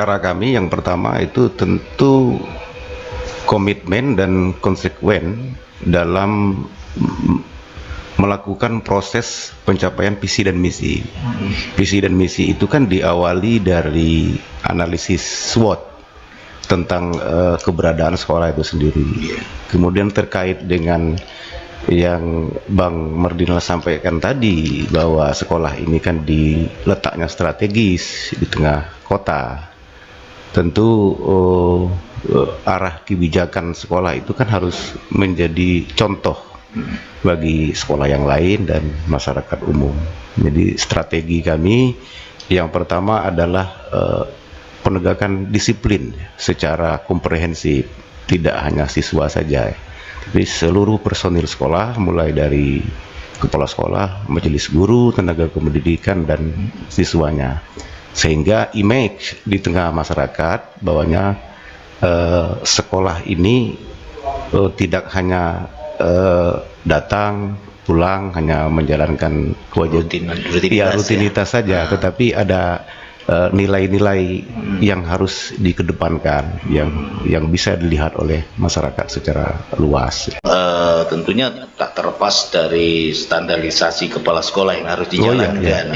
cara kami yang pertama itu tentu komitmen dan konsekuen dalam melakukan proses pencapaian visi dan misi. Visi dan misi itu kan diawali dari analisis SWOT tentang keberadaan sekolah itu sendiri. Kemudian terkait dengan yang Bang Mardinal sampaikan tadi, bahwa sekolah ini kan letaknya strategis di tengah kota. Tentu arah kebijakan sekolah itu kan harus menjadi contoh bagi sekolah yang lain dan masyarakat umum. Jadi strategi kami yang pertama adalah penegakan disiplin secara komprehensif, tidak hanya siswa saja, tapi seluruh personil sekolah, mulai dari kepala sekolah, majelis guru, tenaga kependidikan, dan siswanya, sehingga image di tengah masyarakat bahwanya sekolah ini tidak hanya datang pulang hanya menjalankan kewajiban rutinitas saja, tetapi ada nilai-nilai yang harus dikedepankan, yang bisa dilihat oleh masyarakat secara luas. Tentunya tak terlepas dari standarisasi kepala sekolah yang harus dijalankan,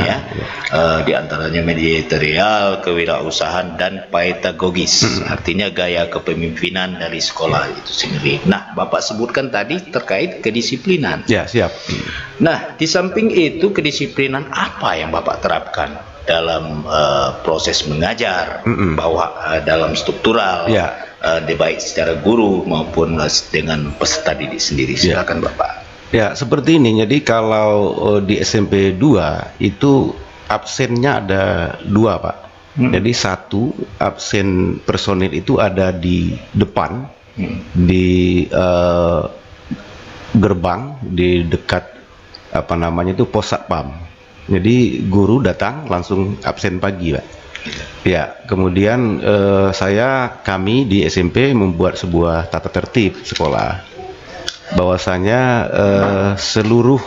di antaranya manajerial, kewirausahaan, dan pedagogis, artinya gaya kepemimpinan dari sekolah itu sendiri. Nah, Bapak sebutkan tadi terkait kedisiplinan. Ya, siap. Nah, di samping itu kedisiplinan apa yang Bapak terapkan dalam proses mengajar, bahwa dalam struktural, baik secara guru maupun dengan peserta didik sendiri? Silakan Bapak. Ya, seperti ini. Jadi kalau di SMP 2 itu absennya ada 2, Pak. Jadi satu, absen personil itu ada di depan, di gerbang, di dekat pos satpam. Jadi guru datang langsung absen pagi, Pak. Ya, kemudian kami di SMP membuat sebuah tata tertib sekolah, bahwasanya seluruh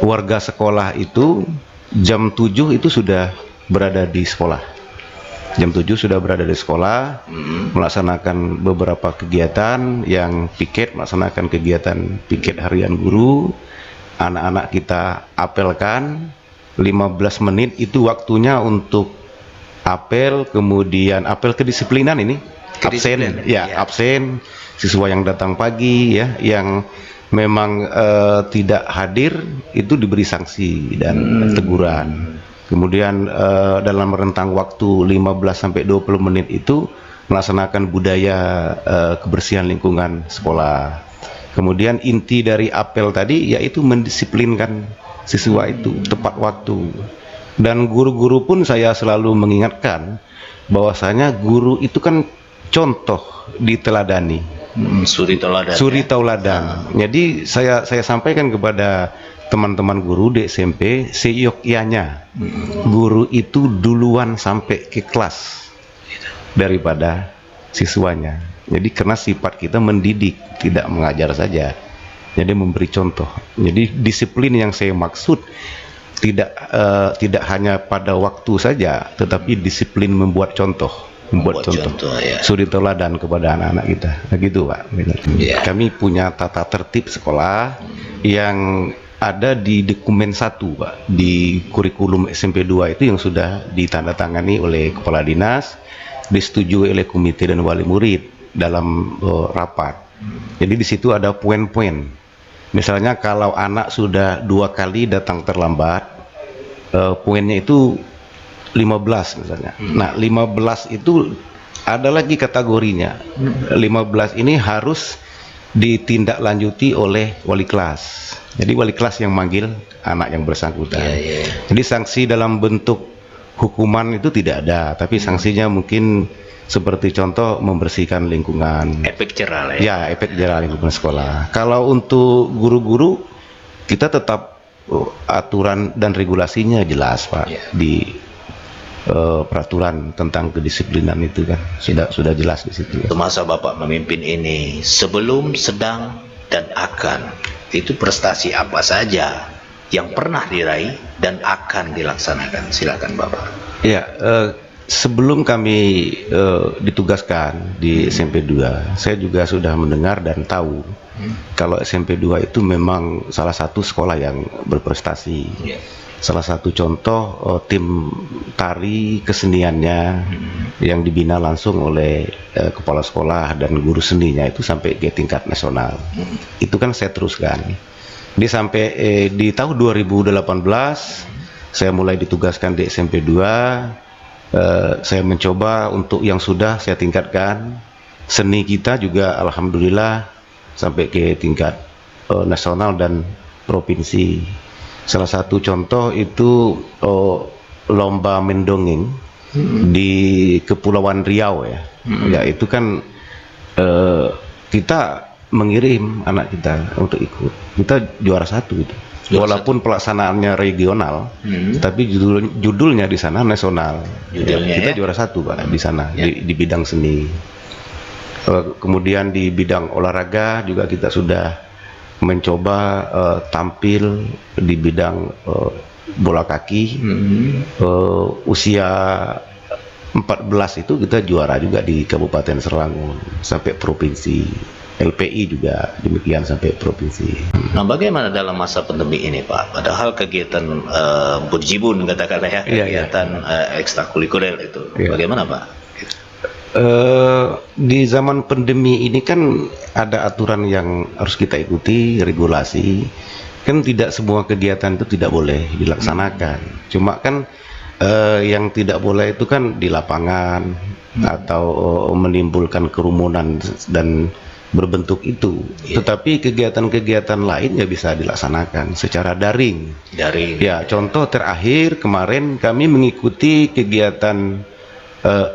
warga sekolah itu jam 7 itu sudah berada di sekolah. Jam 7 sudah berada di sekolah, melaksanakan beberapa kegiatan yang melaksanakan kegiatan piket harian guru. Anak-anak kita apelkan 15 menit itu waktunya untuk apel, kemudian apel kedisiplinan ini. Absen siswa yang datang pagi, yang memang tidak hadir itu diberi sanksi dan teguran. Kemudian dalam rentang waktu 15 sampai 20 menit itu melaksanakan budaya kebersihan lingkungan sekolah. Kemudian inti dari apel tadi yaitu mendisiplinkan siswa itu tepat waktu. Dan guru-guru pun saya selalu mengingatkan bahwasanya guru itu kan contoh diteladani. Suri tauladan. Jadi saya sampaikan kepada teman-teman guru di SMP, seyogyanya guru itu duluan sampai ke kelas daripada siswanya. Jadi karena sifat kita mendidik, tidak mengajar saja. Jadi memberi contoh. Jadi disiplin yang saya maksud tidak hanya pada waktu saja, tetapi disiplin membuat contoh. Suri tauladan kepada anak-anak kita. Nah, gitu, Pak. Kami punya tata tertib sekolah yang ada di dokumen 1, Pak, di kurikulum SMP 2 itu yang sudah ditandatangani oleh kepala dinas, disetujui oleh komite dan wali murid dalam rapat. Jadi di situ ada poin-poin. Misalnya kalau anak sudah 2 kali datang terlambat, poinnya itu 15 misalnya. Nah, 15 itu ada lagi kategorinya. 15 ini harus ditindaklanjuti oleh wali kelas. Jadi wali kelas yang manggil anak yang bersangkutan. Jadi sanksi dalam bentuk hukuman itu tidak ada, tapi sanksinya mungkin seperti contoh membersihkan lingkungan. Efek jerah efek jerah lingkungan sekolah. Kalau untuk guru-guru kita tetap aturan dan regulasinya jelas, Pak, di peraturan tentang kedisiplinan itu kan sudah jelas di situ. Masa Bapak memimpin ini, sebelum, sedang, dan akan, itu prestasi apa saja yang pernah diraih dan akan dilaksanakan? Silakan Bapak. Ya, sebelum kami ditugaskan di SMP 2, saya juga sudah mendengar dan tahu kalau SMP 2 itu memang salah satu sekolah yang berprestasi. Salah satu contoh tim tari keseniannya yang dibina langsung oleh kepala sekolah dan guru seninya itu sampai ke tingkat nasional. Itu kan saya teruskan. Sampai di tahun 2018 saya mulai ditugaskan di SMP 2. Saya mencoba untuk yang sudah saya tingkatkan. Seni kita juga alhamdulillah sampai ke tingkat nasional dan provinsi. Salah satu contoh itu lomba mendongeng di Kepulauan Riau ya. Ya itu kan kita mengirim anak kita untuk ikut. Kita juara 1 itu. Walaupun pelaksanaannya regional, tapi judulnya di sana nasional. Kita juara 1 Pak di sana di bidang seni. Kemudian di bidang olahraga juga kita sudah mencoba tampil di bidang bola kaki. Usia 14 itu kita juara juga di Kabupaten Serangun sampai provinsi. LPI juga demikian sampai provinsi. Nah, bagaimana dalam masa pandemi ini, Pak? Padahal kegiatan berjibun katakanlah ya, kegiatan ekstrakurikuler itu, bagaimana, Pak? Di zaman pandemi ini kan ada aturan yang harus kita ikuti, regulasi. Kan tidak semua kegiatan itu tidak boleh dilaksanakan. Cuma kan yang tidak boleh itu kan di lapangan atau menimbulkan kerumunan dan berbentuk itu. Tetapi kegiatan-kegiatan lain ya bisa dilaksanakan secara daring. Ya, contoh terakhir kemarin kami mengikuti kegiatan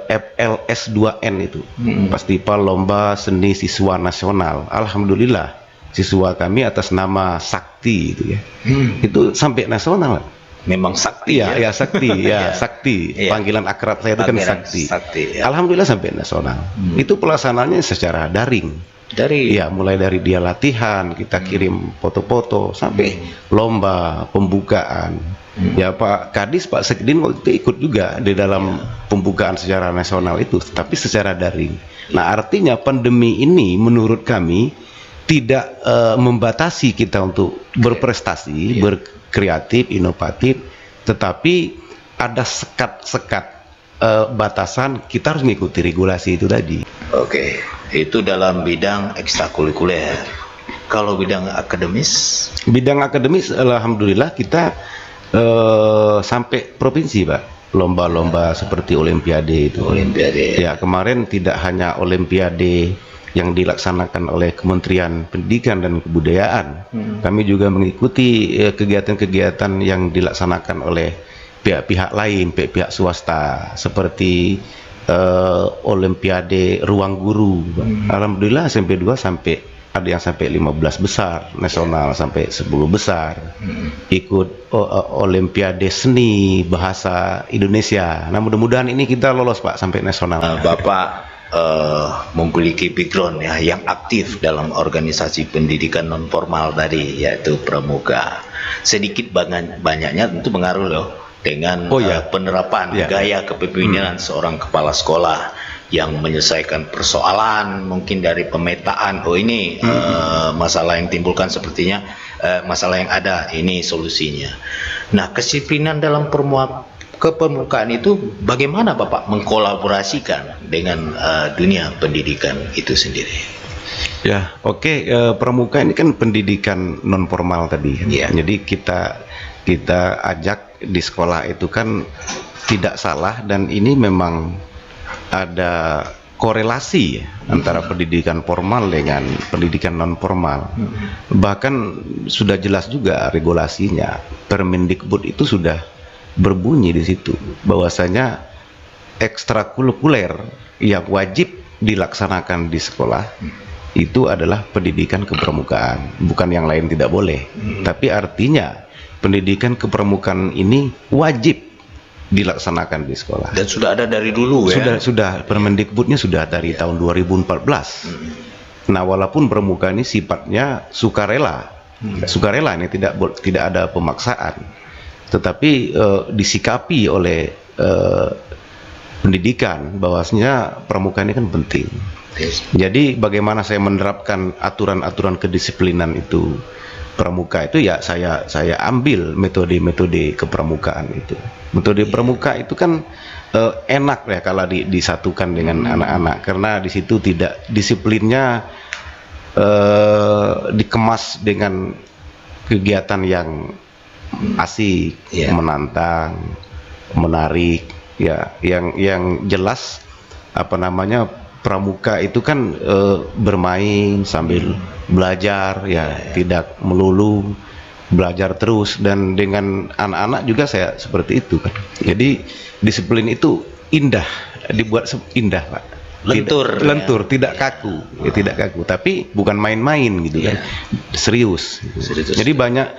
FLS 2N itu, Festival Lomba Seni Siswa Nasional. Alhamdulillah siswa kami atas nama Sakti itu ya. Itu sampai nasional. Memang sakti ya sakti ya sakti panggilan akrab saya itu kan sakti Alhamdulillah sampai nasional. Itu pelaksanaannya secara daring ya, mulai dari dia latihan kita kirim foto-foto sampai lomba pembukaan ya. Pak Kadis, Pak Sekdin waktu itu ikut juga di dalam pembukaan secara nasional itu, tapi secara daring. Nah, artinya pandemi ini menurut kami tidak membatasi kita untuk berprestasi, berkreatif, inovatif, tetapi ada sekat-sekat batasan, kita harus mengikuti regulasi itu tadi. Oke, itu dalam bidang ekstrakurikuler. Kalau bidang akademis? Bidang akademis, alhamdulillah kita sampai provinsi, Pak. Lomba-lomba seperti olimpiade itu. Ya, kemarin tidak hanya olimpiade yang dilaksanakan oleh Kementerian Pendidikan dan Kebudayaan. Kami juga mengikuti kegiatan-kegiatan yang dilaksanakan oleh pihak-pihak lain, pihak swasta, seperti Olimpiade Ruang Guru. Alhamdulillah SMP 2 sampai ada yang sampai 15 besar, nasional sampai 10 besar. Ikut Olimpiade Seni Bahasa Indonesia. Nah, mudah-mudahan ini kita lolos, Pak, sampai nasional. Bapak memiliki background ya yang aktif dalam organisasi pendidikan non formal tadi, yaitu pramuka. Sedikit banyaknya tentu mengaruh loh dengan penerapan gaya kepemimpinan seorang kepala sekolah yang menyelesaikan persoalan mungkin dari pemetaan. Ini masalah yang timbulkan sepertinya masalah yang ada, ini solusinya. Nah, kedisiplinan dalam kepemudaan itu bagaimana Bapak mengkolaborasikan dengan dunia pendidikan itu sendiri? Ya, oke. Pramuka ini kan pendidikan non formal tadi. Jadi kita ajak di sekolah itu kan tidak salah, dan ini memang ada korelasi antara pendidikan formal dengan pendidikan non formal. Bahkan sudah jelas juga regulasinya. Permendikbud itu sudah berbunyi di situ bahwasanya ekstrakurikuler yang wajib dilaksanakan di sekolah itu adalah pendidikan kepramukaan, bukan yang lain tidak boleh. Tapi artinya pendidikan kepramukaan ini wajib dilaksanakan di sekolah. Dan sudah ada dari dulu ya? Sudah Permendikbudnya sudah dari tahun 2014. Nah, walaupun pramuka ini sifatnya sukarela, sukarela ini tidak ada pemaksaan, tetapi disikapi oleh pendidikan bahwasanya pramuka ini kan penting. Jadi bagaimana saya menerapkan aturan-aturan kedisiplinan itu pramuka itu ya saya ambil metode-metode kepramukaan itu. Metode pramuka itu kan enak ya kalau disatukan dengan anak-anak karena di situ tidak disiplinnya dikemas dengan kegiatan yang asik, menantang, menarik ya, yang jelas apa namanya pramuka itu kan bermain sambil belajar ya, tidak melulu belajar terus, dan dengan anak-anak juga saya seperti itu kan. Jadi disiplin itu indah, dibuat indah Pak. Lentur, tidak kaku, tidak kaku, tapi bukan main-main gitu kan, serius. Jadi banyak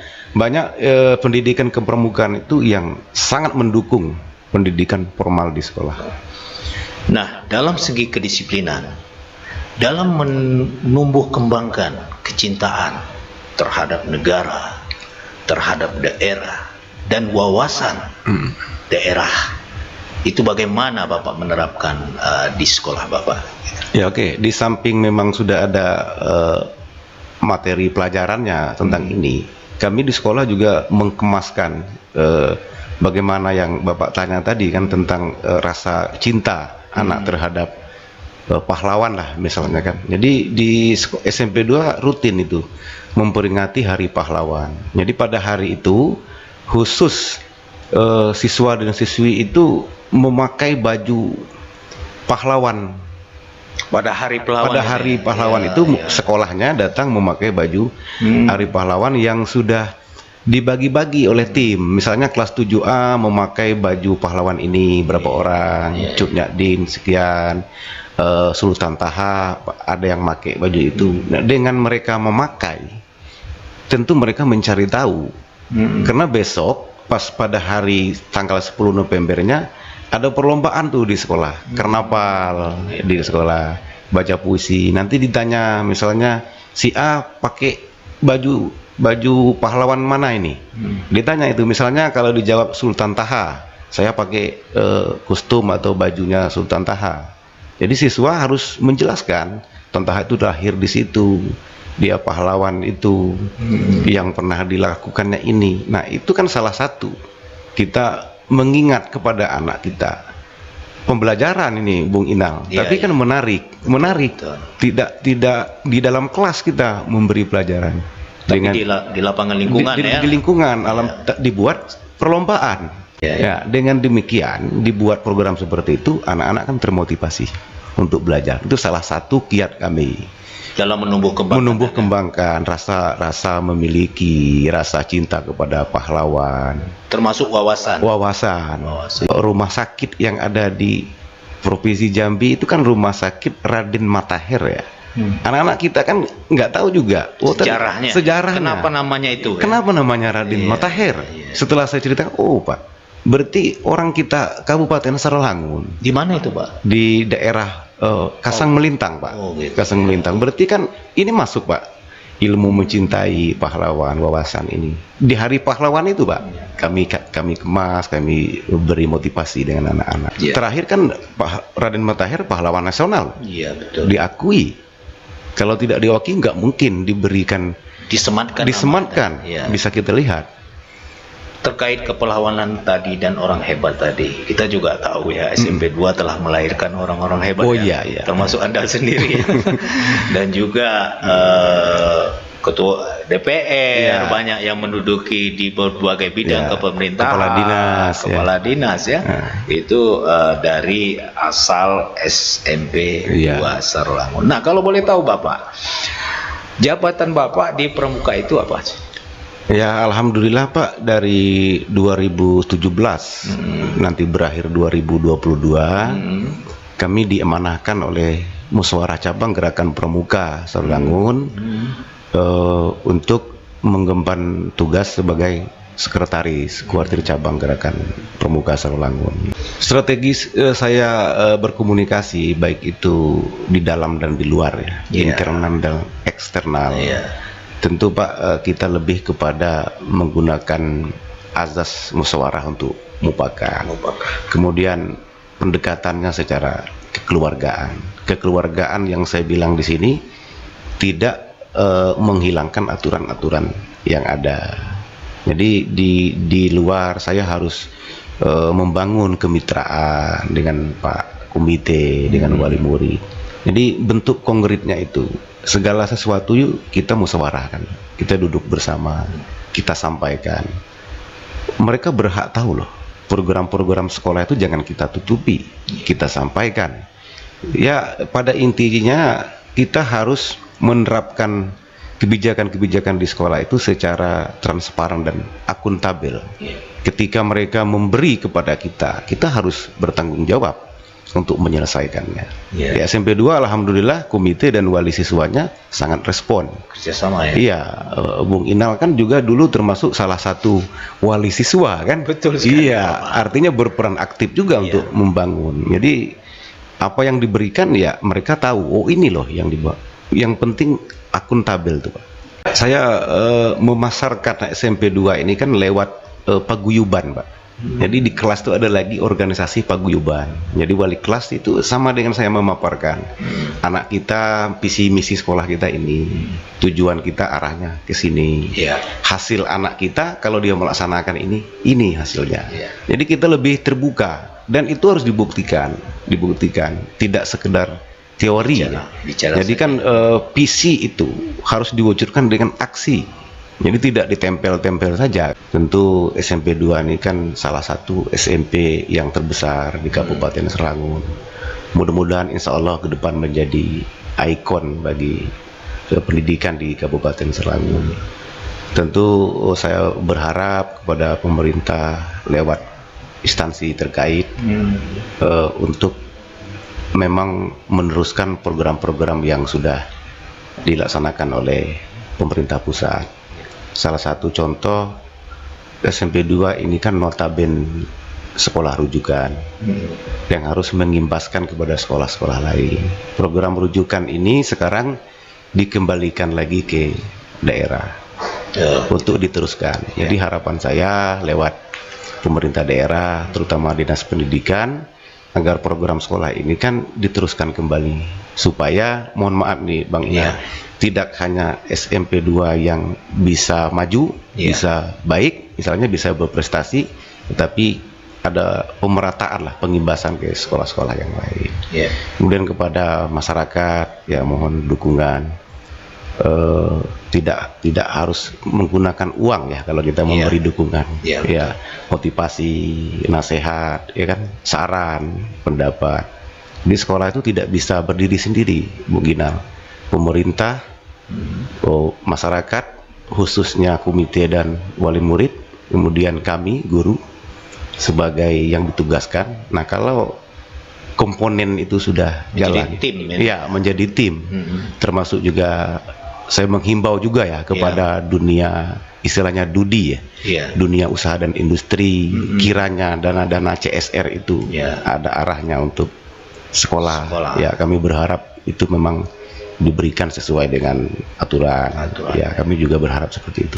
pendidikan kepramukaan itu yang sangat mendukung pendidikan formal di sekolah. Nah, dalam segi kedisiplinan, dalam menumbuh kembangkan kecintaan terhadap negara, terhadap daerah, dan wawasan daerah, itu bagaimana Bapak menerapkan di sekolah Bapak? Ya oke. Di samping memang sudah ada materi pelajarannya tentang ini, kami di sekolah juga mengkemaskan bagaimana yang Bapak tanya tadi kan, tentang rasa cinta anak terhadap pahlawan lah misalnya kan. Jadi di SMP 2 rutin itu memperingati Hari Pahlawan. Jadi pada hari itu khusus siswa dan siswi itu memakai baju pahlawan. Pada hari pahlawan itu sekolahnya datang memakai baju Hari Pahlawan yang sudah dibagi-bagi oleh tim. Misalnya kelas 7A memakai baju pahlawan ini berapa orang, Cut Nyadin sekian, Sultan Taha ada yang pakai baju itu. Nah, dengan mereka memakai, tentu mereka mencari tahu. Karena besok pas pada hari tanggal 10 Novembernya ada perlombaan tuh di sekolah, karnaval di sekolah, baca puisi. Nanti ditanya misalnya si A pakai baju pahlawan mana ini? Ditanya itu, misalnya kalau dijawab Sultan Taha, saya pakai kostum atau bajunya Sultan Taha. Jadi siswa harus menjelaskan Sultan Taha itu lahir di situ, dia pahlawan itu, yang pernah dilakukannya ini. Nah itu kan salah satu kita mengingat kepada anak kita pembelajaran ini, Bung Inal. Tapi kan menarik. Tidak di dalam kelas kita memberi pelajaran, tapi dengan di lapangan lingkungan di lingkungan alam dibuat perlombaan. Dengan demikian dibuat program seperti itu, anak-anak kan termotivasi untuk belajar. Itu salah satu kiat kami dalam menumbuh kembangkan rasa memiliki rasa cinta kepada pahlawan, termasuk wawasan. Rumah sakit yang ada di Provinsi Jambi itu kan rumah sakit Raden Matahir ya. Anak-anak kita kan nggak tahu juga sejarahnya. Kenapa namanya itu? Kenapa namanya Raden Matahir? Setelah saya ceritakan, oh Pak, berarti orang kita Kabupaten Sarawangun. Di mana itu Pak? Di daerah Kasang Melintang Pak. Gitu. Kasang Melintang. Berarti kan ini masuk Pak, ilmu mencintai pahlawan, wawasan ini. Di Hari Pahlawan itu Pak, kami kemas, kami beri motivasi dengan anak-anak. Terakhir kan Raden Matahir pahlawan nasional. Betul. Diakui. Kalau tidak diakui nggak mungkin diberikan disematkan. Bisa kita lihat. Terkait kepahlawanan tadi dan orang hebat tadi, kita juga tahu ya SMP 2 telah melahirkan orang-orang hebat, termasuk Anda sendiri dan juga ketua DPR, banyak yang menduduki di berbagai bidang kepemerintahan, kepala dinas itu dari asal SMP 2 Sarawangun. Nah kalau boleh tahu Bapak, jabatan Bapak di Pramuka itu apa sih? Ya alhamdulillah Pak, dari 2017 nanti berakhir 2022 kami diamanahkan oleh Musyawarah Cabang Gerakan Pramuka Sarawangun untuk menggemban tugas sebagai sekretaris kuartir cabang Gerakan Pramuka Sarawangun. Strategis saya berkomunikasi baik itu di dalam dan di luar internal dan eksternal. Tentu Pak, kita lebih kepada menggunakan azas musyawarah untuk mufakat. Kemudian pendekatannya secara kekeluargaan yang saya bilang di sini tidak menghilangkan aturan-aturan yang ada. Jadi di luar saya harus membangun kemitraan dengan Pak Komite, dengan wali murid. Jadi bentuk konkretnya itu segala sesuatu yuk kita musyawarahkan, kita duduk bersama, kita sampaikan. Mereka berhak tahu loh, program-program sekolah itu jangan kita tutupi, kita sampaikan. Ya pada intinya kita harus menerapkan kebijakan-kebijakan di sekolah itu secara transparan dan akuntabel. Ketika mereka memberi kepada kita, kita harus bertanggung jawab untuk menyelesaikannya. Di SMP 2 alhamdulillah komite dan wali siswanya sangat respon. Kerjasama ya? Iya, Bung Inal kan juga dulu termasuk salah satu wali siswa kan? Betul sekali. Iya, artinya berperan aktif juga untuk membangun. Jadi apa yang diberikan ya mereka tahu, oh ini loh yang dibawa. Yang penting akuntabel tuh Pak. Saya memasarkan SMP 2 ini kan lewat paguyuban Pak. Jadi di kelas itu ada lagi organisasi paguyuban. Jadi wali kelas itu sama dengan saya memaparkan anak kita, visi misi sekolah kita ini, tujuan kita arahnya ke sini. Hasil anak kita kalau dia melaksanakan ini hasilnya. Jadi kita lebih terbuka dan itu harus dibuktikan, tidak sekedar teori. Bicara jadi kan visi itu harus diwujudkan dengan aksi. Jadi tidak ditempel-tempel saja. Tentu SMP 2 ini kan salah satu SMP yang terbesar di Kabupaten Serangun. Mudah-mudahan insya Allah ke depan menjadi ikon bagi pendidikan di Kabupaten Serangun. Tentu saya berharap kepada pemerintah lewat instansi terkait untuk memang meneruskan program-program yang sudah dilaksanakan oleh pemerintah pusat. Salah satu contoh SMP 2 ini kan notabene sekolah rujukan yang harus mengimbaskan kepada sekolah-sekolah lain. Program rujukan ini sekarang dikembalikan lagi ke daerah untuk diteruskan. Jadi harapan saya lewat pemerintah daerah, terutama Dinas Pendidikan, agar program sekolah ini kan diteruskan kembali supaya, mohon maaf nih Bang Ina, tidak hanya SMP 2 yang bisa maju, bisa baik, misalnya bisa berprestasi, tetapi ada pemerataan lah, pengimbasan ke sekolah-sekolah yang lain. Kemudian kepada masyarakat ya mohon dukungan, tidak harus menggunakan uang ya kalau kita memberi dukungan, ya motivasi, nasihat, ya kan, saran, pendapat. Di sekolah itu tidak bisa berdiri sendiri, Bu Ginal. Pemerintah, masyarakat, khususnya komite dan wali murid, kemudian kami guru sebagai yang ditugaskan. Nah kalau komponen itu sudah jalan, menjadi tim, termasuk juga saya menghimbau juga ya kepada dunia istilahnya DUDI dunia usaha dan industri, kiranya dana-dana CSR itu ada arahnya untuk sekolah. Ya kami berharap itu memang diberikan sesuai dengan aturan. Ya kami juga berharap seperti itu.